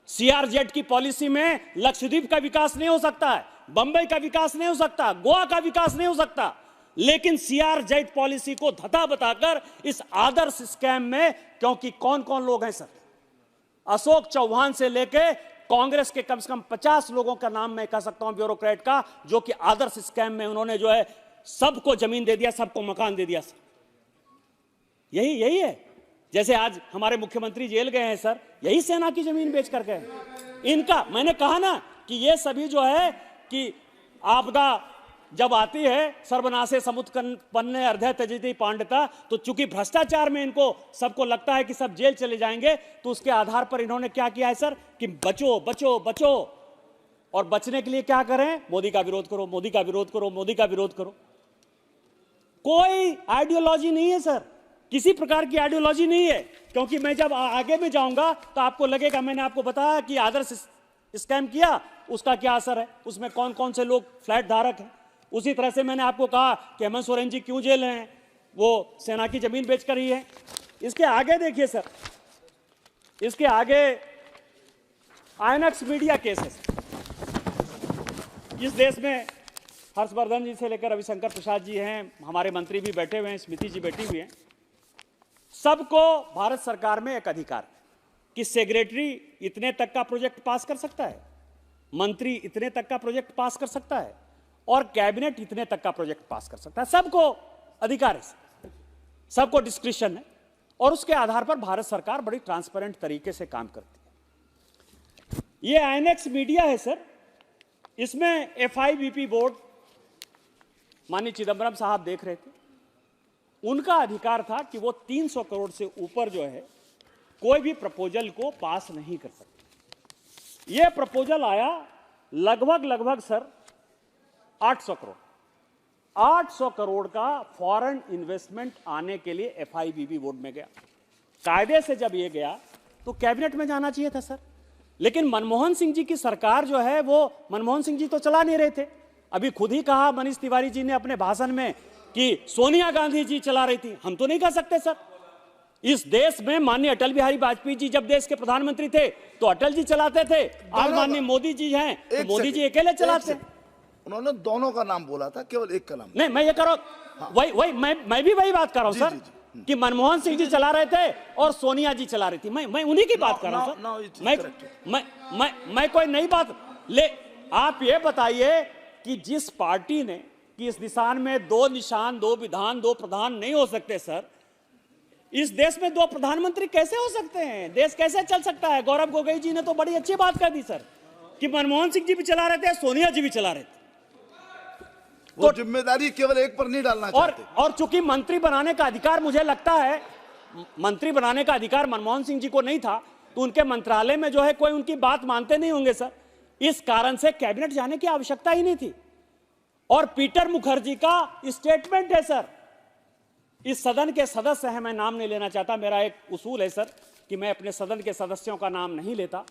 सीआरजेड की पॉलिसी में लक्षद्वीप का विकास नहीं हो सकता है, बंबई का विकास नहीं हो सकता, गोवा का विकास नहीं हो सकता, लेकिन सीआरजेड पॉलिसी को धता बताकर इस आदर्श स्कैम में, क्योंकि कौन कौन लोग हैं सर, अशोक चौहान से लेके कांग्रेस के कम से कम 50 लोगों का नाम मैं कह सकता हूं ब्यूरोक्रेट का, जो कि आदर्श स्कैम में उन्होंने जो है सबको जमीन दे दिया, सबको मकान दे दिया सर। यही है। जैसे आज हमारे मुख्यमंत्री जेल गए हैं सर, यही सेना की जमीन बेच कर गए। इनका मैंने कहा ना कि ये सभी जो है कि आपदा जब आती है, सर्वनाशे समुत्पन्ने अर्धे त्यजति पांडता, तो चूंकि भ्रष्टाचार में इनको सबको लगता है कि सब जेल चले जाएंगे, तो उसके आधार पर इन्होंने क्या किया है सर कि बचो बचो बचो, और बचने के लिए क्या करें, मोदी का विरोध करो, मोदी का विरोध करो, मोदी का विरोध करो। कोई आइडियोलॉजी नहीं है सर, किसी प्रकार की आइडियोलॉजी नहीं है, क्योंकि मैं जब आगे में जाऊंगा तो आपको लगेगा, मैंने आपको बताया कि आदर्श स्कैम किया, उसका क्या असर है, उसमें कौन कौन से लोग फ्लैट धारक हैं। उसी तरह से मैंने आपको कहा कि हेमंत सोरेन जी क्यों जेल हैं, वो सेना की जमीन बेचकर ही है। इसके आगे देखिए सर, इसके आगे आईएनएक्स मीडिया केस है। इस देश में हर्षवर्धन जी से लेकर रविशंकर प्रसाद जी हैं, हमारे मंत्री भी बैठे हुए हैं, स्मृति जी बैठी हुई हैं। सबको भारत सरकार में एक अधिकार कि सेक्रेटरी इतने तक का प्रोजेक्ट पास कर सकता है, मंत्री इतने तक का प्रोजेक्ट पास कर सकता है, और कैबिनेट इतने तक का प्रोजेक्ट पास कर सकता है। सबको अधिकार है, सबको डिस्क्रिप्शन है, और उसके आधार पर भारत सरकार बड़ी ट्रांसपेरेंट तरीके से काम करती है। ये आईएनएक्स मीडिया है सर, इसमें एफआईबीपी बोर्ड माननीय चिदंबरम साहब देख रहे थे, उनका अधिकार था कि वो 300 करोड़ से ऊपर जो है कोई भी प्रपोजल को पास नहीं कर सकते। ये प्रपोजल आया लगभग सर 800 करोड़, 800 करोड़ का फॉरेन इन्वेस्टमेंट आने के लिए एफआईबीबी बोर्ड में गया। कायदे से जब ये गया तो कैबिनेट में जाना चाहिए था सर, लेकिन मनमोहन सिंह जी की सरकार जो है, वो मनमोहन सिंह जी तो चला नहीं रहे थे। अभी खुद ही कहा मनीष तिवारी जी ने अपने भाषण में कि सोनिया गांधी जी चला रही थी। हम तो नहीं कह सकते सर, इस देश में माननीय अटल बिहारी वाजपेयी जी जब देश के प्रधानमंत्री थे तो अटल जी चलाते थे, आज माननीय मोदी जी हैं तो मोदी जी अकेले चलाते हैं। उन्होंने दोनों का नाम बोला था, केवल एक का नाम नहीं। मैं ये करो, वही मैं भी वही बात कर रहा हूं सर कि मनमोहन सिंह जी चला रहे थे और सोनिया जी चला रही थी। मैं उन्हीं की बात कर रहा हूं सर। मैं कोई नई बात ले। आप ये बताइए कि जिस पार्टी ने कि इस निशान में 2 निशान, 2 विधान, 2 प्रधान नहीं हो सकते सर, इस देश में 2 प्रधानमंत्री कैसे हो सकते हैं, देश कैसे चल सकता है। गौरव गोगोई जी ने तो बड़ी अच्छी बात कर दी सर कि मनमोहन सिंह जी भी चला रहे थे, सोनिया जी भी चला रहे थे। वो जिम्मेदारी केवल एक पर नहीं डालना चाहते। और चूंकि मंत्री बनाने का अधिकार, मुझे लगता है मंत्री बनाने का अधिकार मनमोहन सिंह जी को नहीं था, तो उनके मंत्रालय में जो है कोई उनकी बात मानते नहीं होंगे सर। इस कारण से कैबिनेट जाने की आवश्यकता ही नहीं थी। और पीटर मुखर्जी का स्टेटमेंट है सर, इस सदन के सदस्य हैं, मैं नाम नहीं लेना चाहता, मेरा एक उसूल है सर कि मैं अपने सदन के सदस्यों का नाम नहीं लेता।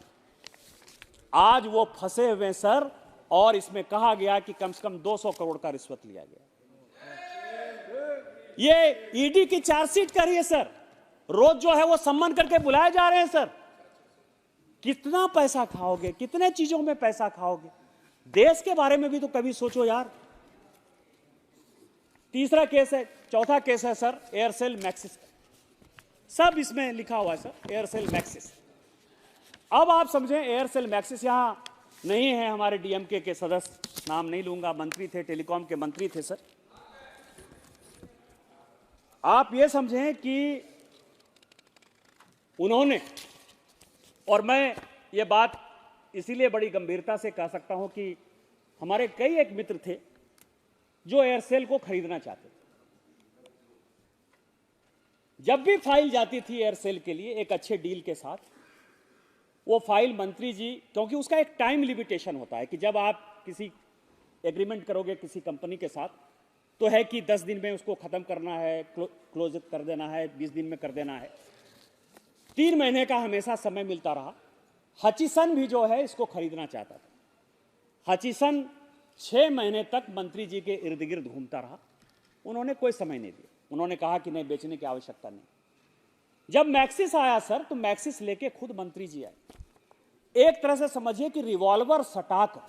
आज वो फंसे हुए सर, और इसमें कहा गया कि कम से कम 200 करोड़ का रिश्वत लिया गया। ये ईडी की चार्जशीट कर रही है सर, रोज जो है वो सम्मान करके बुलाए जा रहे हैं सर। कितना पैसा खाओगे, कितने चीजों में पैसा खाओगे, देश के बारे में भी तो कभी सोचो यार। तीसरा केस है, चौथा केस है सर एयरसेल मैक्सिस, सब इसमें लिखा हुआ है सर एयरसेल मैक्सिस। अब आप समझें एयरसेल मैक्सिस, यहां नहीं है हमारे डीएमके के सदस्य, नाम नहीं लूंगा, मंत्री थे, टेलीकॉम के मंत्री थे सर। आप ये समझें कि उन्होंने, और मैं ये बात इसीलिए बड़ी गंभीरता से कह सकता हूं कि हमारे कई एक मित्र थे जो एयरसेल को खरीदना चाहते थे, जब भी फाइल जाती थी एयरसेल के लिए एक अच्छे डील के साथ, वो फाइल मंत्री जी, क्योंकि उसका एक टाइम लिमिटेशन होता है कि जब आप किसी एग्रीमेंट करोगे किसी कंपनी के साथ तो है कि 10 दिन में उसको खत्म करना है, क्लोज कर देना है, 20 दिन में कर देना है। 3 महीने का हमेशा समय मिलता रहा। हचिसन भी जो है इसको खरीदना चाहता था। हचिसन 6 महीने तक मंत्री जी के इर्द गिर्द घूमता रहा, उन्होंने कोई समय नहीं दिया। उन्होंने कहा कि नहीं, बेचने की आवश्यकता नहीं। जब मैक्सिस आया सर, तो मैक्सिस लेके खुद मंत्री जी आए। एक तरह से समझिए कि रिवॉल्वर सटाकर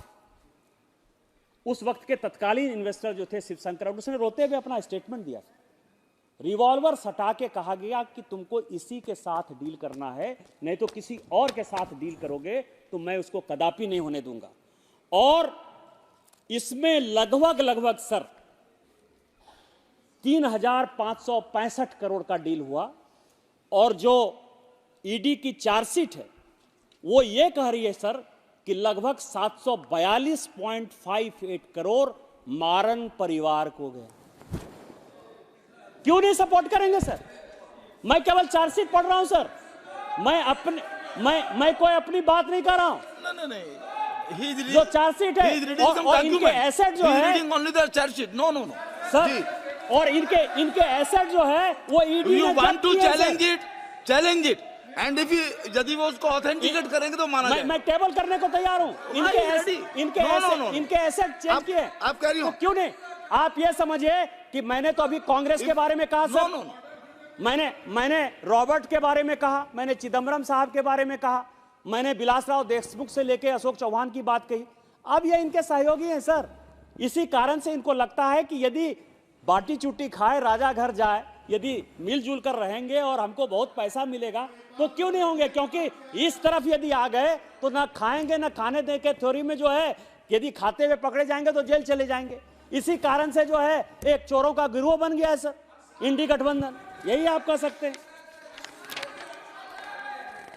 उस वक्त के तत्कालीन इन्वेस्टर जो थे शिवशंकर, उसने रोते हुए अपना स्टेटमेंट दिया। रिवॉल्वर सटा के कहा गया कि तुमको इसी के साथ डील करना है, नहीं तो किसी और के साथ डील करोगे तो मैं उसको कदापि नहीं होने दूंगा। और इसमें लगभग सर 3,565 करोड़ का डील हुआ। और जो ईडी की चार्जशीट है वो ये कह रही है सर कि लगभग 742.58 करोड़ मारन परिवार को गया। क्यों नहीं सपोर्ट करेंगे सर? मैं केवल चार्जशीट पढ़ रहा हूं सर, मैं कोई अपनी बात नहीं कर रहा हूं। नहीं, जो चार्जशीट है और इनके एसेट जो है सर, और इनके एसेट जो है वो ED you want to challenge it and if यदि वो उसको ऑथेंटिकेट करेंगे तो माना जाए। मैं टेबल करने को तैयार हूं। इनके एसेट चेक किए। आप कह रही हो क्यों नहीं? आप ये समझिए कि मैंने तो अभी कांग्रेस के बारे में कहा सर, मैंने रॉबर्ट के बारे में कहा, मैंने चिदम्बरम साहब के बारे में कहा, मैंने विलासराव देशमुख से लेके अशोक चौहान की बात कही। अब ये इनके सहयोगी हैं सर। इसी कारण से इनको लगता है कि यदि बाटी चुटी खाए राजा घर जाए, यदि मिलजुल कर रहेंगे और हमको बहुत पैसा मिलेगा तो क्यों नहीं होंगे। क्योंकि इस तरफ यदि आ गए तो ना खाएंगे ना खाने दे के थ्योरी में जो है, यदि खाते हुए पकड़े जाएंगे तो जेल चले जाएंगे। इसी कारण से जो है एक चोरों का गिरोह बन गया है सर इंडी गठबंधन, यही आप कह सकते हैं।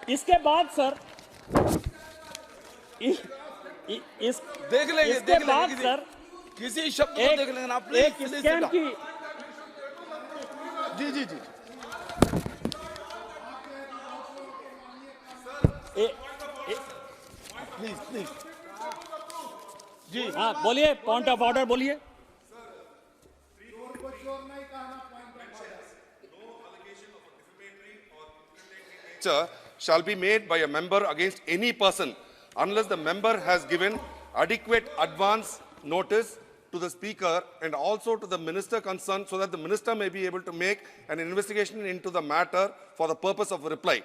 इसके बाद सर देख लेंगे, इसके बाद सर किसी शब्द को देख लेंगे आप। एक स्कैम की जी प्लीज जी हाँ बोलिए, पॉइंट ऑफ ऑर्डर बोलिए। Shall be made by a member against any person unless the member has given adequate advance notice to the speaker and also to the minister concerned, so that the minister may be able to make an investigation into the matter for the purpose of a reply.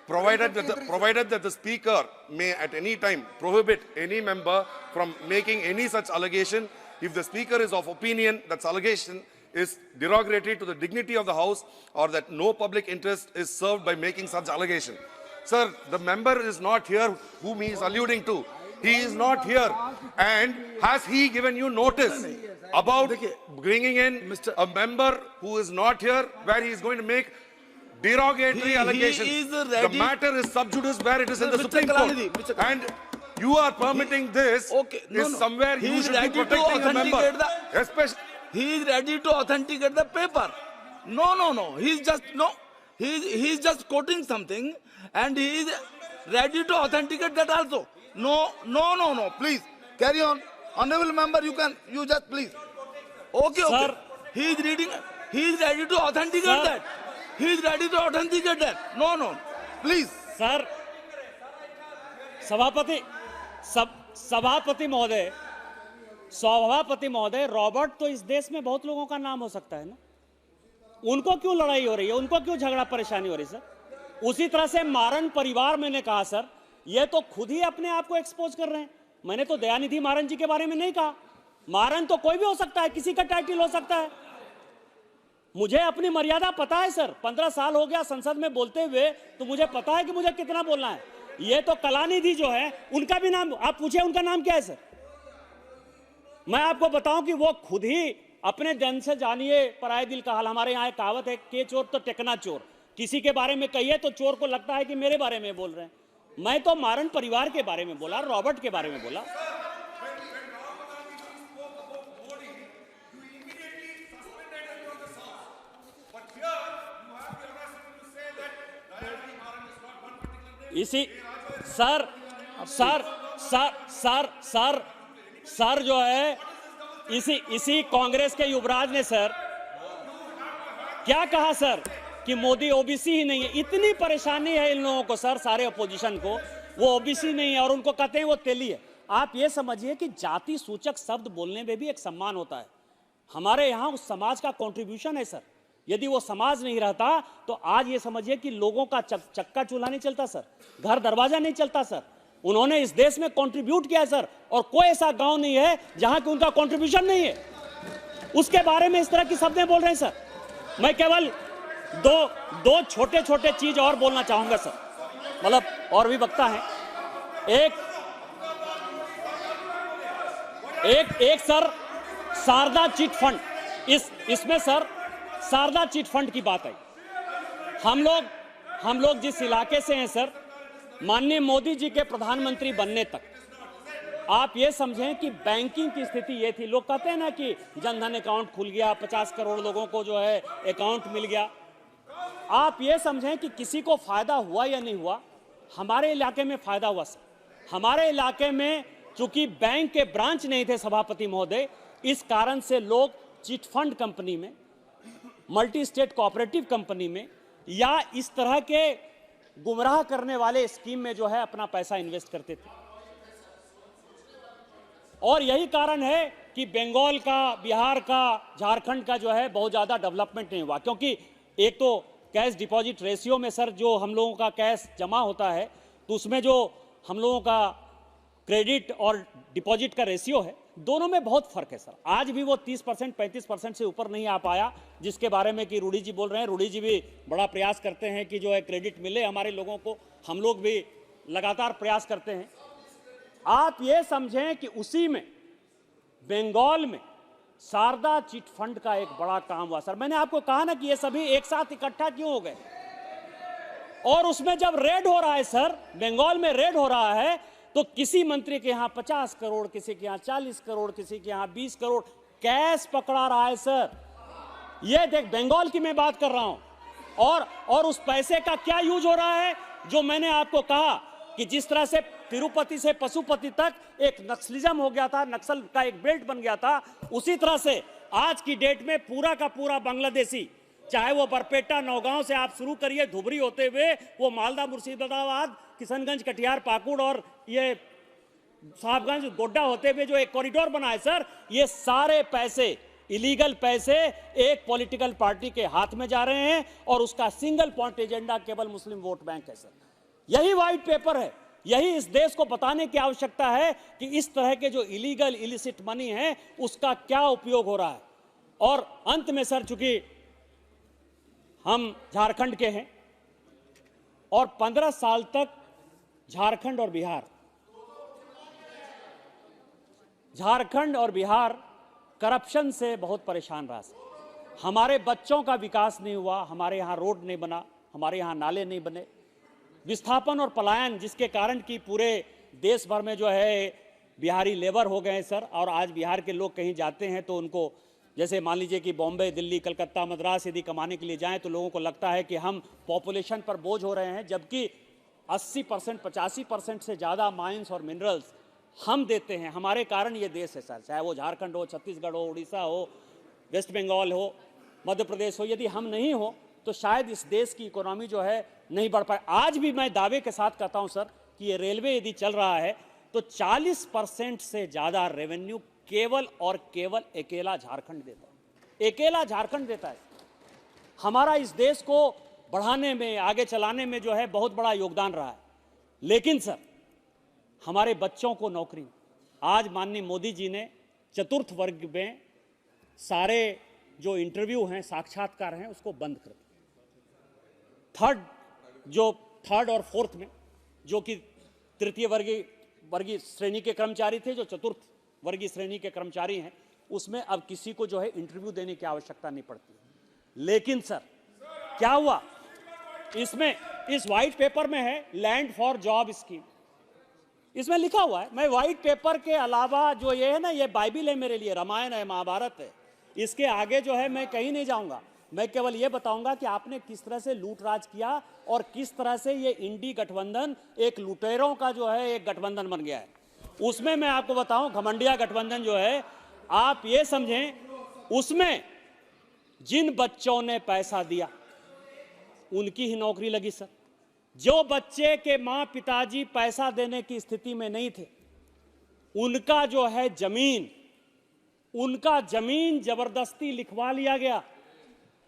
Provided that the speaker may at any time prohibit any member from making any such allegation if the speaker is of opinion that allegation is derogatory to the dignity of the House or that no public interest is served by making such allegation. Sir, the member is not here whom he is alluding to. He is not here. And has he given you notice about bringing in a member who is not here, where he is going to make derogatory allegations? The matter is sub judice where it is in the Supreme Court. And you are permitting this is somewhere you should be protecting a member. Especially he is ready to authenticate the paper. No. He is just quoting something and he is ready to authenticate that also. No. please carry on. Honorable member, you just please. Okay. Sir. He is reading. He is ready to authenticate that. He is ready to authenticate that. No. Please. Sir, सभापति महोदय, Robert तो इस देश में बहुत लोगों का नाम हो सकता है ना, उनको क्यों लड़ाई हो रही है, उनको क्यों झगड़ा परेशानी हो रही है सर? उसी तरह से मारन परिवार, मैंने कहा सर, ये तो खुद ही अपने आप को एक्सपोज कर रहे हैं। मैंने तो दयानिधि मारन जी के बारे में नहीं कहा। मारन तो कोई भी हो सकता है, किसी का टाइटल हो सकता है। मुझे अपनी मर्यादा पता है सर, 15 साल हो गया संसद में बोलते हुए, तो मुझे पता है कि मुझे कितना बोलना है। ये तो कलानिधि जो है, उनका भी नाम आप पूछे, उनका नाम क्या है सर? मैं आपको बताऊं कि वो खुद ही अपने जन से जानिए पराये दिल का हाल। हमारे यहाँ एक कहावत है, के चोर तो टेकना चोर। किसी के बारे में कहिए तो चोर को लगता है कि मेरे बारे में बोल रहे हैं। मैं तो मारन परिवार के बारे में बोला, रॉबर्ट के बारे में बोला। इसी sir sir sir sir sir sir जो है इसी कांग्रेस के युवराज ने सर क्या कहा सर कि मोदी ओबीसी ही नहीं है। इतनी परेशानी है इन लोगों को सर, सारे अपोजिशन को, वो ओबीसी नहीं है और उनको कहते हैं वो तेली है। आप ये समझिए कि जाति सूचक शब्द बोलने में भी एक सम्मान होता है। हमारे यहाँ उस समाज का कंट्रीब्यूशन है सर। यदि वो समाज नहीं रहता तो आज ये समझिए कि लोगों का चक्का चूल्हा नहीं चलता सर, घर दरवाजा नहीं चलता सर। उन्होंने इस देश में कंट्रीब्यूट किया है सर, और कोई ऐसा गांव नहीं है जहां कि उनका कंट्रीब्यूशन नहीं है। उसके बारे में इस तरह की शब्दें बोल रहे हैं सर। मैं केवल दो छोटे छोटे चीज और बोलना चाहूंगा सर, मतलब और भी वक्ता है। एक सर शारदा चिट फंड, इसमें सर शारदा चिट फंड की बात है। हम लोग जिस इलाके से हैं सर, माननीय मोदी जी के प्रधानमंत्री बनने तक आप ये समझें कि बैंकिंग की स्थिति ये थी। लोग कहते हैं ना कि जनधन अकाउंट खुल गया, 50 करोड़ लोगों को जो है अकाउंट मिल गया। आप ये समझें कि किसी को फायदा हुआ या नहीं हुआ, हमारे इलाके में फायदा हुआ सर। हमारे इलाके में चूंकि बैंक के ब्रांच नहीं थे सभापति महोदय, इस कारण से लोग चिट फंड कंपनी में, मल्टी स्टेट कोऑपरेटिव कंपनी में या इस तरह के गुमराह करने वाले स्कीम में जो है अपना पैसा इन्वेस्ट करते थे। और यही कारण है कि बंगाल का, बिहार का, झारखंड का जो है बहुत ज्यादा डेवलपमेंट नहीं हुआ, क्योंकि एक तो कैश डिपॉजिट रेशियो में सर जो हम लोगों का कैश जमा होता है तो उसमें जो हम लोगों का क्रेडिट और डिपॉजिट का रेशियो है, दोनों में बहुत फर्क है सर। आज भी वो 30% 35% से ऊपर नहीं आ पाया, जिसके बारे में कि रूडी जी बोल रहे हैं। रूडी जी भी बड़ा प्रयास करते हैं कि जो है क्रेडिट मिले हमारे लोगों को, हम लोग भी लगातार प्रयास करते हैं। आप ये समझें कि उसी में बंगाल में शारदा चिट फंड का एक बड़ा काम हुआ सर। मैंने आपको कहा ना कि ये सभी एक साथ इकट्ठा क्यों हो गए, और उसमें जब रेड हो रहा है सर, बंगाल में रेड हो रहा है, तो किसी मंत्री के यहां 50 करोड़, किसी के यहां 40 करोड़, किसी के यहां 20 करोड़ कैश पकड़ा रहा है सर। ये देख, बंगाल की मैं बात कर रहा हूं। और उस पैसे का क्या यूज हो रहा है, जो मैंने आपको कहा कि जिस तरह से तिरुपति से पशुपति तक एक नक्सलिज्म हो गया था, नक्सल का एक बेल्ट बन गया था, उसी तरह से आज की डेट में पूरा का पूरा बांग्लादेशी, चाहे वो बरपेटा नौगांव से आप शुरू करिए, धुबरी होते हुए वो मालदा, मुर्शिदाबाद, किशनगंज, कटिहार, पाकुड़ और ये साहबगंज, गोड्डा होते हुए जो एक कॉरिडोर बना है सर, ये सारे पैसे, इलीगल पैसे एक पॉलिटिकल पार्टी के हाथ में जा रहे हैं, और उसका सिंगल पॉइंट एजेंडा केवल मुस्लिम वोट बैंक है सर। यही व्हाइट पेपर है। यही इस देश को बताने की आवश्यकता है कि इस तरह के जो इलीगल इलिसिट मनी है उसका क्या उपयोग हो रहा है। और अंत में सर, चूंकि हम झारखंड के हैं और 15 साल तक झारखंड और बिहार करप्शन से बहुत परेशान रहा। हमारे बच्चों का विकास नहीं हुआ, हमारे यहाँ रोड नहीं बना, हमारे यहाँ नाले नहीं बने, विस्थापन और पलायन जिसके कारण कि पूरे देश भर में जो है बिहारी लेबर हो गए हैं सर। और आज बिहार के लोग कहीं जाते हैं तो उनको, जैसे मान लीजिए कि बॉम्बे, दिल्ली, कलकत्ता, मद्रास यदि कमाने के लिए जाएं तो लोगों को लगता है कि हम पॉपुलेशन पर बोझ हो रहे हैं, जबकि 80% 85% से ज़्यादा माइंस और मिनरल्स हम देते हैं। हमारे कारण ये देश है सर, चाहे वो झारखंड हो, छत्तीसगढ़ हो, उड़ीसा हो, वेस्ट बंगाल हो, मध्य प्रदेश हो। यदि हम नहीं हो तो शायद इस देश की इकोनॉमी जो है नहीं बढ़ पाए। आज भी मैं दावे के साथ कहता हूं सर कि ये रेलवे यदि चल रहा है तो 40% से ज़्यादा रेवेन्यू केवल और केवल अकेला झारखंड देता है, अकेला झारखंड देता है। हमारा इस देश को बढ़ाने में, आगे चलाने में जो है बहुत बड़ा योगदान रहा है। लेकिन सर, हमारे बच्चों को नौकरी, आज माननीय मोदी जी ने चतुर्थ वर्ग में सारे जो इंटरव्यू हैं, साक्षात्कार हैं, उसको बंद कर दिया। थर्ड और फोर्थ में जो कि तृतीय वर्गीय श्रेणी के कर्मचारी थे, जो चतुर्थ वर्गीय श्रेणी के कर्मचारी हैं, उसमें अब किसी को जो है इंटरव्यू देने की आवश्यकता नहीं पड़ती। लेकिन सर क्या हुआ, इसमें इस व्हाइट पेपर में है लैंड फॉर जॉब स्कीम, इसमें लिखा हुआ है। मैं व्हाइट पेपर के अलावा जो ये है ना, ये बाइबिल है मेरे लिए, रामायण है, महाभारत है, इसके आगे जो है मैं कहीं नहीं जाऊंगा। मैं केवल ये बताऊंगा कि आपने किस तरह से लूटराज किया और किस तरह से ये इंडी गठबंधन एक लुटेरों का जो है एक गठबंधन बन गया है। उसमें मैं आपको बताऊं, घमंडिया गठबंधन जो है, आप ये समझें, उसमें जिन बच्चों ने पैसा दिया उनकी ही नौकरी लगी सर। जो बच्चे के मां पिताजी पैसा देने की स्थिति में नहीं थे, उनका जो है उनका जमीन जबरदस्ती लिखवा लिया गया,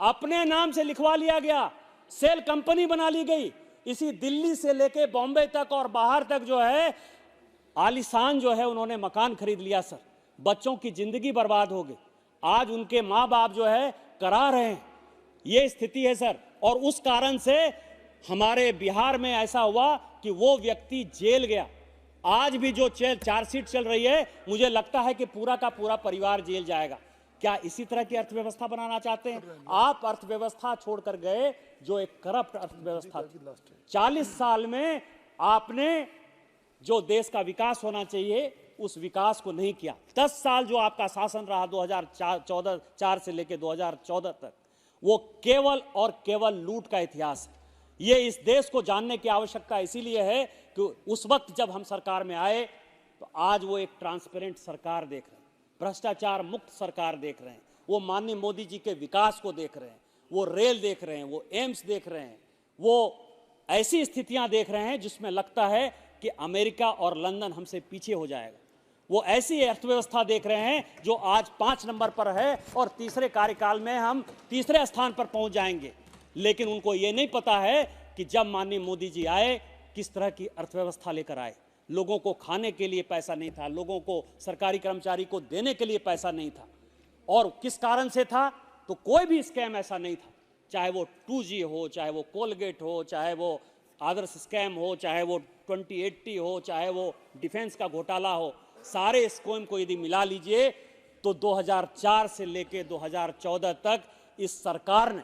अपने नाम से लिखवा लिया गया, सेल कंपनी बना ली गई। इसी दिल्ली से लेके बॉम्बे तक और बाहर तक जो है आलीशान जो है उन्होंने मकान खरीद लिया सर। बच्चों की जिंदगी बर्बाद हो गई। आज उनके माँ बाप जो है करा रहे हैं, ये स्थिति है सर। और उस कारण से हमारे बिहार में ऐसा हुआ कि वो व्यक्ति जेल गया। आज भी जो चार्जशीट चल रही है, मुझे लगता है कि पूरा का पूरा परिवार जेल जाएगा। क्या इसी तरह की अर्थव्यवस्था बनाना चाहते हैं आप? अर्थव्यवस्था छोड़कर गए जो एक करप्ट अर्थव्यवस्था थी। 40 साल में आपने जो देश का विकास होना चाहिए उस विकास को नहीं किया। 10 साल जो आपका शासन रहा 2004 से लेकर 2014 तक, वो केवल और केवल लूट का इतिहास है। ये इस देश को जानने की आवश्यकता इसीलिए है कि उस वक्त जब हम सरकार में आए तो आज वो एक ट्रांसपेरेंट सरकार देख रहे हैं, भ्रष्टाचार मुक्त सरकार देख रहे हैं, वो माननीय मोदी जी के विकास को देख रहे हैं, वो रेल देख रहे हैं, वो एम्स देख रहे हैं, वो ऐसी स्थितियां देख रहे हैं जिसमें लगता है कि अमेरिका और लंदन हमसे पीछे हो जाएगा। वो ऐसी अर्थव्यवस्था देख रहे हैं जो आज 5 नंबर पर है और तीसरे कार्यकाल में हम तीसरे स्थान पर पहुंच जाएंगे। लेकिन उनको ये नहीं पता है कि जब माननीय मोदी जी आए किस तरह की अर्थव्यवस्था लेकर आए। लोगों को खाने के लिए पैसा नहीं था, लोगों को सरकारी कर्मचारी को देने के लिए पैसा नहीं था। और किस कारण से था? तो कोई भी स्कैम ऐसा नहीं था, चाहे वो 2G हो, चाहे वो कोलगेट हो, चाहे वो आदर्श स्कैम हो, चाहे वो 2080 हो, चाहे वो डिफेंस का घोटाला हो। सारे स्कैम को यदि मिला लीजिए तो 2004 से लेके 2014 तक इस सरकार ने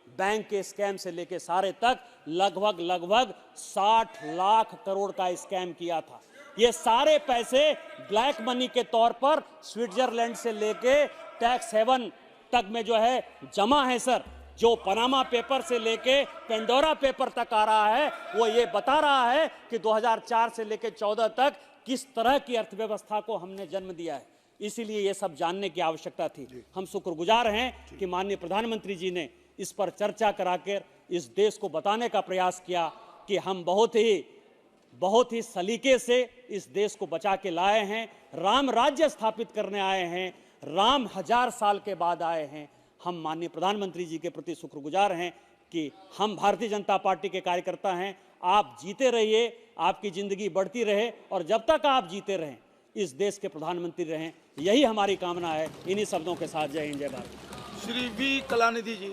बैंक के स्कैम से लेके सारे तक लगभग 60 लाख करोड़ का स्कैम किया था। ये सारे पैसे ब्लैक मनी के तौर पर स्विट्जरलैंड से लेके टैक्स हेवन तक में जो है जमा है सर। जो पनामा पेपर से लेके पेंडोरा पेपर तक आ रहा है, वो ये बता रहा है कि 2004 से लेके 14 तक किस तरह की अर्थव्यवस्था को हमने जन्म दिया है। इसीलिए ये सब जानने की आवश्यकता थी। हम शुक्रगुजार हैं कि माननीय प्रधानमंत्री जी ने इस पर चर्चा कराकर इस देश को बताने का प्रयास किया कि हम बहुत ही सलीके से इस देश को बचा के लाए हैं, राम राज्य स्थापित करने आए हैं, राम 1000 साल के बाद आए हैं। हम माननीय प्रधानमंत्री जी के प्रति शुक्रगुजार हैं कि हम भारतीय जनता पार्टी के कार्यकर्ता हैं। आप जीते रहिए, आपकी जिंदगी बढ़ती रहे और जब तक आप जीते रहें इस देश के प्रधानमंत्री रहें, यही हमारी कामना है। इन्हीं शब्दों के साथ जय हिंद, जय भारत। श्री वी कलानिधि जी।